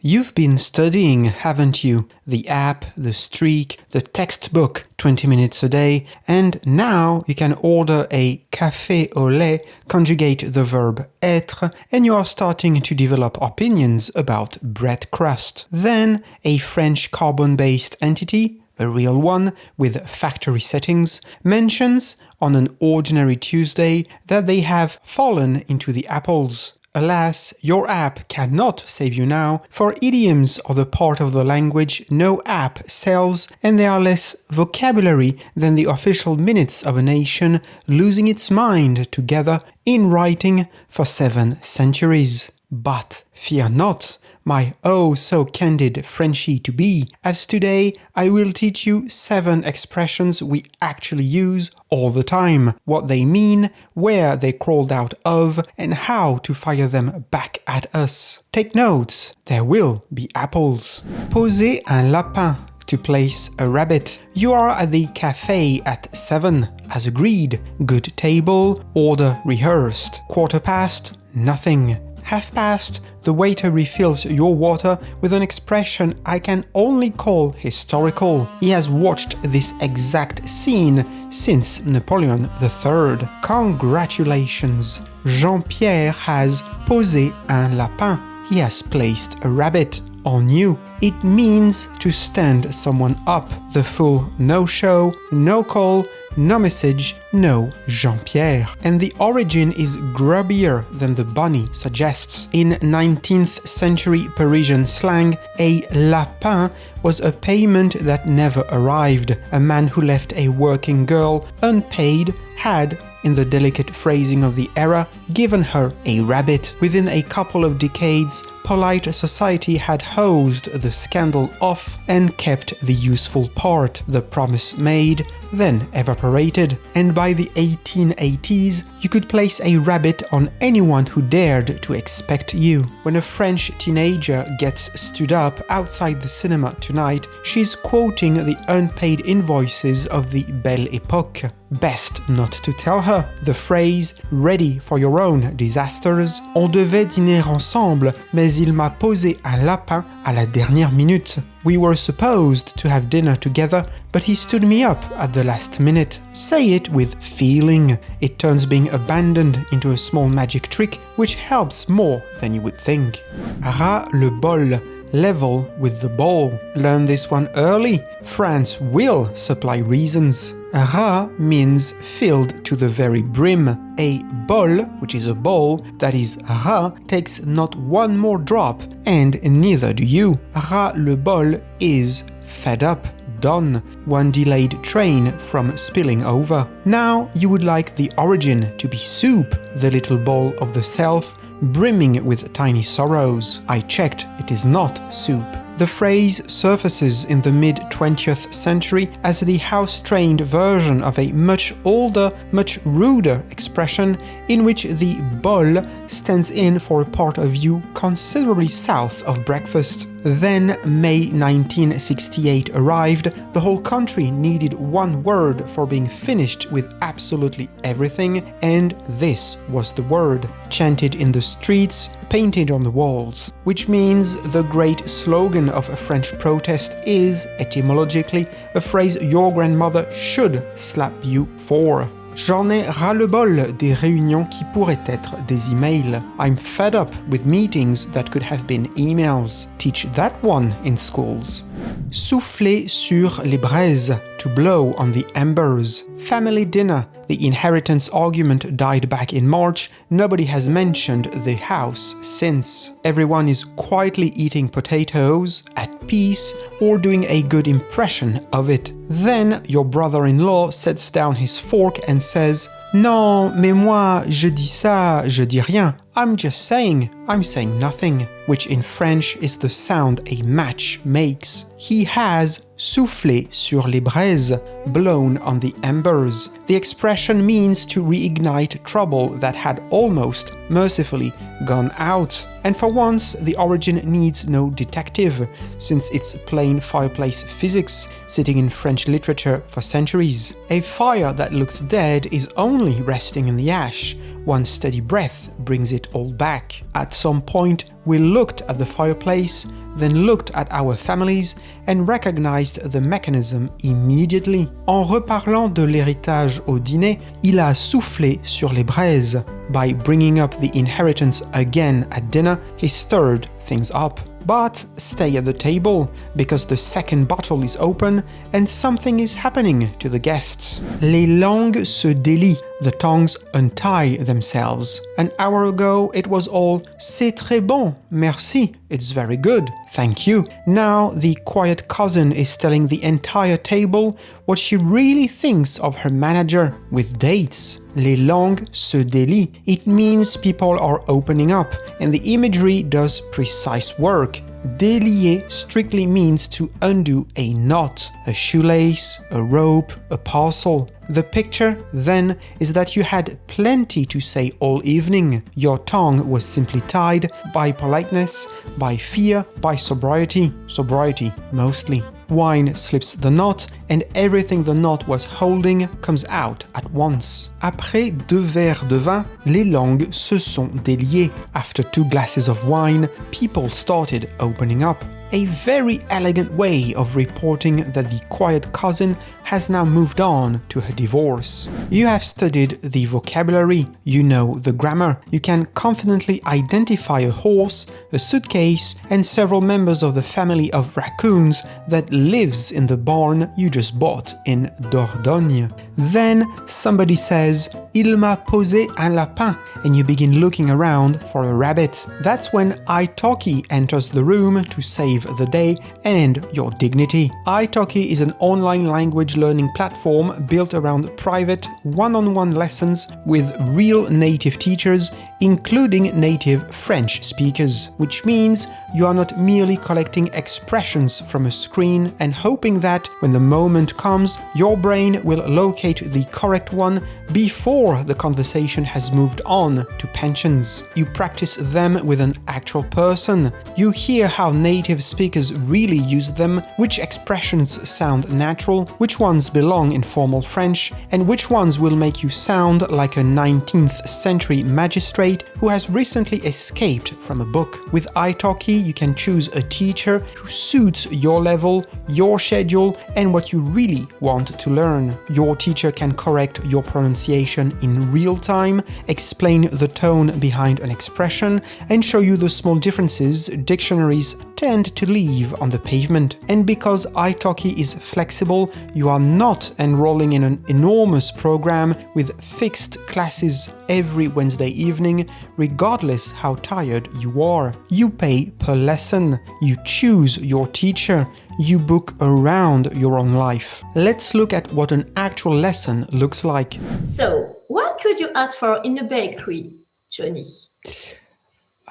You've been studying, haven't you? The app, the streak, the textbook, 20 minutes a day, and now you can order a café au lait, conjugate the verb être, and you are starting to develop opinions about bread crust. Then, a French carbon-based entity, a real one with factory settings, mentions on an ordinary Tuesday that they have fallen into the apples. Alas, your app cannot save you now, for idioms are the part of the language no app sells, and they are less vocabulary than the official minutes of a nation losing its mind together in writing for 7 centuries. But fear not, my oh-so-candid Frenchie-to-be, as today I will teach you 7 expressions we actually use all the time, what they mean, where they crawled out of, and how to fire them back at us. Take notes, there will be apples. Poser un lapin, to place a rabbit. You are at the café at 7, as agreed. Good table, order rehearsed. 1:15, nothing. 1:30, the waiter refills your water with an expression I can only call historical. He has watched this exact scene since Napoleon III. Congratulations! Jean-Pierre has posé un lapin. He has placed a rabbit on you. It means to stand someone up. The full no show, no call, no message, no Jean-Pierre. And the origin is grubbier than the bunny suggests. In 19th century Parisian slang, a lapin was a payment that never arrived. A man who left a working girl unpaid had, in the delicate phrasing of the era, given her a rabbit. Within a couple of decades, polite society had hosed the scandal off and kept the useful part. The promise made, then evaporated, and by the 1880s you could place a rabbit on anyone who dared to expect you. When a French teenager gets stood up outside the cinema tonight, she's quoting the unpaid invoices of the Belle Époque. Best not to tell her. The phrase "ready for your own disasters." On devait dîner ensemble, mais il m'a posé un lapin à la dernière minute. We were supposed to have dinner together, but he stood me up at the last minute. Say it with feeling. It turns being abandoned into a small magic trick, which helps more than you would think. Ras le bol. Level with the ball. Learn this one early. France will supply reasons. Ras means filled to the very brim. A bol, which is a bowl, that is ras, takes not one more drop, and neither do you. Ras le bol is fed up, done, one delayed train from spilling over. Now you would like the origin to be soup, the little bowl of the self, brimming with tiny sorrows. I checked, it is not soup. The phrase surfaces in the mid-20th century as the house-trained version of a much older, much ruder expression in which the bol stands in for a part of you considerably south of breakfast. Then May 1968 arrived, the whole country needed one word for being finished with absolutely everything, and this was the word, chanted in the streets, painted on the walls. Which means the great slogan of a French protest is, etymologically, a phrase your grandmother should slap you for. J'en ai ras-le-bol des réunions qui pourraient être des emails. I'm fed up with meetings that could have been emails. Teach that one in schools. Souffler sur les braises, to blow on the embers. Family dinner. The inheritance argument died back in March. Nobody has mentioned the house since. Everyone is quietly eating potatoes, at peace, or doing a good impression of it. Then your brother-in-law sets down his fork and says, "Non, mais moi, je dis ça, je dis rien. I'm just saying, I'm saying nothing," which in French is the sound a match makes. He has soufflé sur les braises, blown on the embers. The expression means to reignite trouble that had almost, mercifully, gone out. And for once, the origin needs no detective, since it's plain fireplace physics, sitting in French literature for centuries. A fire that looks dead is only resting in the ash. One steady breath brings it all back. At some point, we looked at the fireplace, then looked at our families and recognized the mechanism immediately. En reparlant de l'héritage au dîner, il a soufflé sur les braises. By bringing up the inheritance again at dinner, he stirred things up. But stay at the table, because the second bottle is open and something is happening to the guests. Les langues se délient, the tongues untie themselves. An hour ago it was all "C'est très bon, merci, it's very good, thank you." Now the quiet cousin is telling the entire table what she really thinks of her manager with dates. Les langues se délient. It means people are opening up, and the imagery does precise work. Délier strictly means to undo a knot, a shoelace, a rope, a parcel. The picture, then, is that you had plenty to say all evening. Your tongue was simply tied by politeness, by fear, by sobriety. Sobriety, mostly. Wine slips the knot, and everything the knot was holding comes out at once. Après 2 verres de vin, les langues se sont déliées. After 2 glasses of wine, people started opening up. A very elegant way of reporting that the quiet cousin has now moved on to her divorce. You have studied the vocabulary, you know the grammar, you can confidently identify a horse, a suitcase, and several members of the family of raccoons that lives in the barn you just bought in Dordogne. Then somebody says, "Il m'a posé un lapin," and you begin looking around for a rabbit. That's when italki enters the room to save the day and your dignity. Italki is an online language learning platform built around private one-on-one lessons with real native teachers, including native French speakers, which means you are not merely collecting expressions from a screen and hoping that when the moment comes, your brain will locate the correct one before the conversation has moved on to pensions. You practice them with an actual person. You hear how native speakers really use them, which expressions sound natural, which ones belong in formal French, and which ones will make you sound like a 19th century magistrate who has recently escaped from a book. With italki, you can choose a teacher who suits your level, your schedule, and what you really want to learn. Your teacher can correct your pronunciation in real time, explain the tone behind an expression, and show you the small differences dictionaries tend to leave on the pavement. And because italki is flexible, you are not enrolling in an enormous program with fixed classes every Wednesday evening, regardless how tired you are. You pay per lesson, you choose your teacher, you book around your own life. Let's look at what an actual lesson looks like. So, what could you ask for in a bakery, Johnny?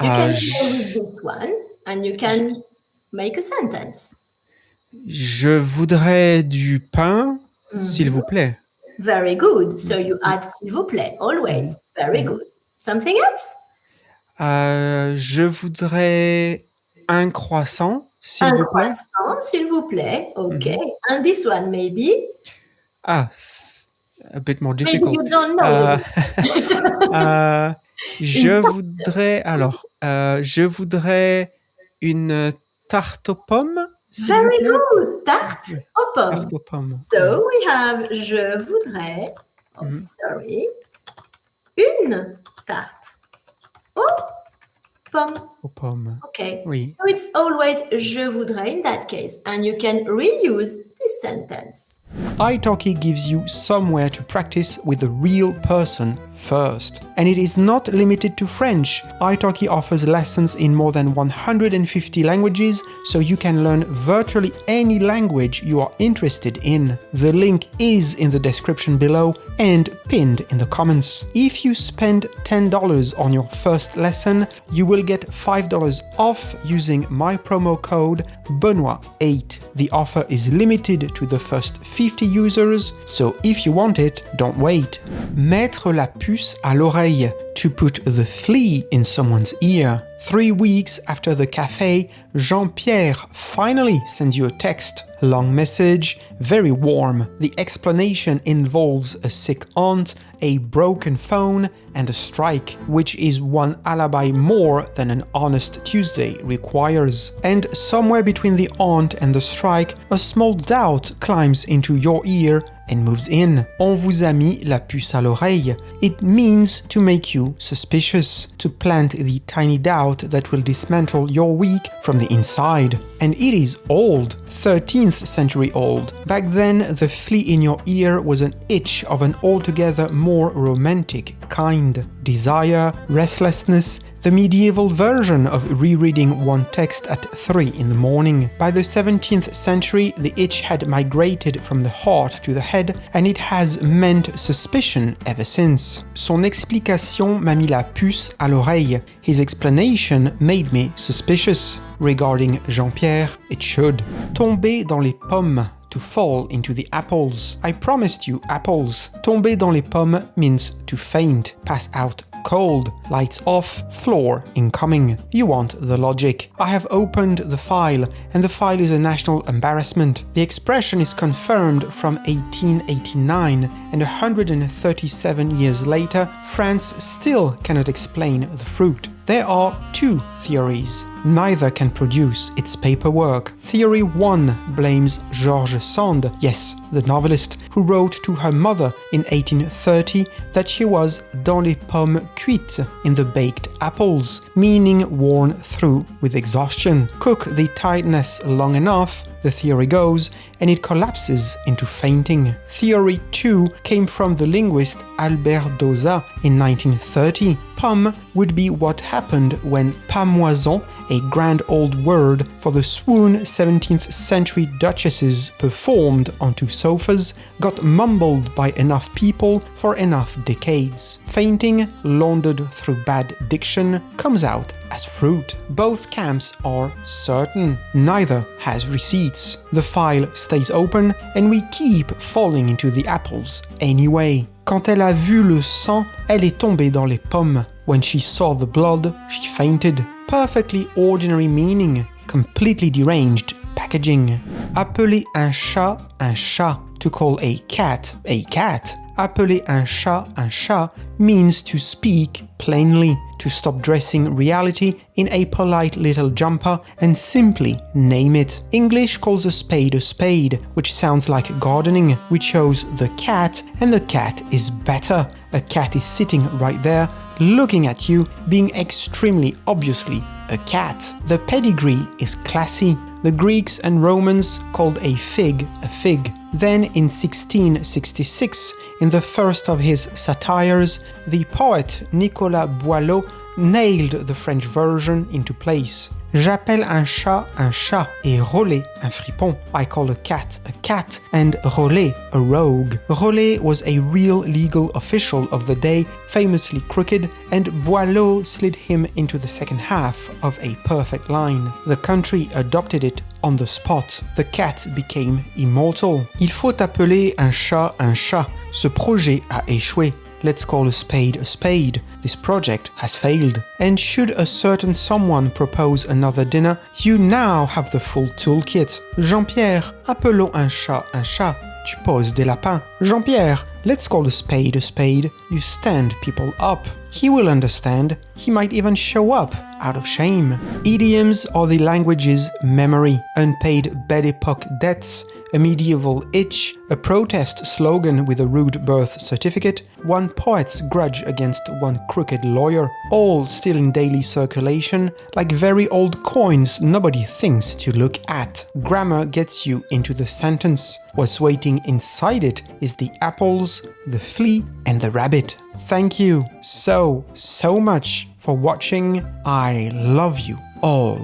You can go with this one and you can make a sentence. Je voudrais du pain, s'il vous plaît. Very good. So you add s'il vous plaît, always. Very good. Something else? Je voudrais un croissant, s'il vous plaît. Un croissant, s'il vous plaît. Okay. And this one, maybe? Ah, a bit more difficult. Maybe you don't know. Je voudrais une tarte aux pommes. Very good. Tarte aux pommes. Tarte aux pommes. So we have je voudrais, une tarte aux pommes. Aux pommes. Okay. Oui. So it's always je voudrais in that case, and you can reuse this sentence. italki gives you somewhere to practice with a real person first. And it is not limited to French. italki offers lessons in more than 150 languages, so you can learn virtually any language you are interested in. The link is in the description below and pinned in the comments. If you spend $10 on your first lesson, you will get $5 off using my promo code Benoit8. The offer is limited to the first 50 users, so if you want it, don't wait. Mettre la puce à l'oreille, to put the flea in someone's ear. 3 weeks after the café, Jean-Pierre finally sends you a text. Long message, very warm. The explanation involves a sick aunt, a broken phone, and a strike, which is one alibi more than an honest Tuesday requires. And somewhere between the aunt and the strike, a small doubt climbs into your ear and moves in. On vous a mis la puce à l'oreille. It means to make you suspicious, to plant the tiny doubt that will dismantle your week from the inside. And it is old, 13th century old. Back then, the flea in your ear was an itch of an altogether more romantic kind. Desire, restlessness, the medieval version of rereading one text at 3 in the morning. By the 17th century, the itch had migrated from the heart to the head, and it has meant suspicion ever since. Son explication m'a mis la puce à l'oreille. His explanation made me suspicious. Regarding Jean-Pierre, it should. Tomber dans les pommes. To fall into the apples. I promised you apples. Tomber dans les pommes means to faint, pass out cold, lights off, floor incoming. You want the logic. I have opened the file, and the file is a national embarrassment. The expression is confirmed from 1889, and 137 years later, France still cannot explain the fruit. There are 2 theories. Neither can produce its paperwork. Theory 1 blames George Sand, yes, the novelist, who wrote to her mother in 1830 that she was dans les pommes cuites, in the baked apples, meaning worn through with exhaustion. Cook the tightness long enough, the theory goes, and it collapses into fainting. Theory 2 came from the linguist Albert Dauzat in 1930. Pomme would be what happened when pamoison, a grand old word for the swoon 17th century duchesses performed onto sofas, got mumbled by enough people for enough decades. Fainting, laundered through bad diction, comes out as fruit. Both camps are certain. Neither has receipts. The file stays open, and we keep falling into the apples anyway. Quand elle a vu le sang, elle est tombée dans les pommes. When she saw the blood, she fainted. Perfectly ordinary meaning, completely deranged packaging. Appeler un chat, to call a cat. Appeler un chat means to speak plainly, to stop dressing reality in a polite little jumper and simply name it. English calls a spade, which sounds like gardening. We chose the cat, and the cat is better. A cat is sitting right there, looking at you, being extremely obviously a cat. The pedigree is classy. The Greeks and Romans called a fig. Then in 1666, in the first of his satires, the poet Nicolas Boileau nailed the French version into place. J'appelle un chat et Rollet un fripon. I call a cat, and Rollet a rogue. Rollet was a real legal official of the day, famously crooked, and Boileau slid him into the second half of a perfect line. The country adopted it on the spot. The cat became immortal. Il faut appeler un chat. Ce projet a échoué. Let's call a spade. This project has failed. And should a certain someone propose another dinner, you now have the full toolkit. Jean-Pierre, appelons un chat. Tu poses des lapins. Jean-Pierre, let's call a spade. You stand people up. He will understand. He might even show up out of shame. Idioms are the language's memory, unpaid Belle Époque debts, a medieval itch, a protest slogan with a rude birth certificate, one poet's grudge against one crooked lawyer, all still in daily circulation, like very old coins nobody thinks to look at. Grammar gets you into the sentence. What's waiting inside it is the apples, the flea, and the rabbit. Thank you so much for watching. I love you all.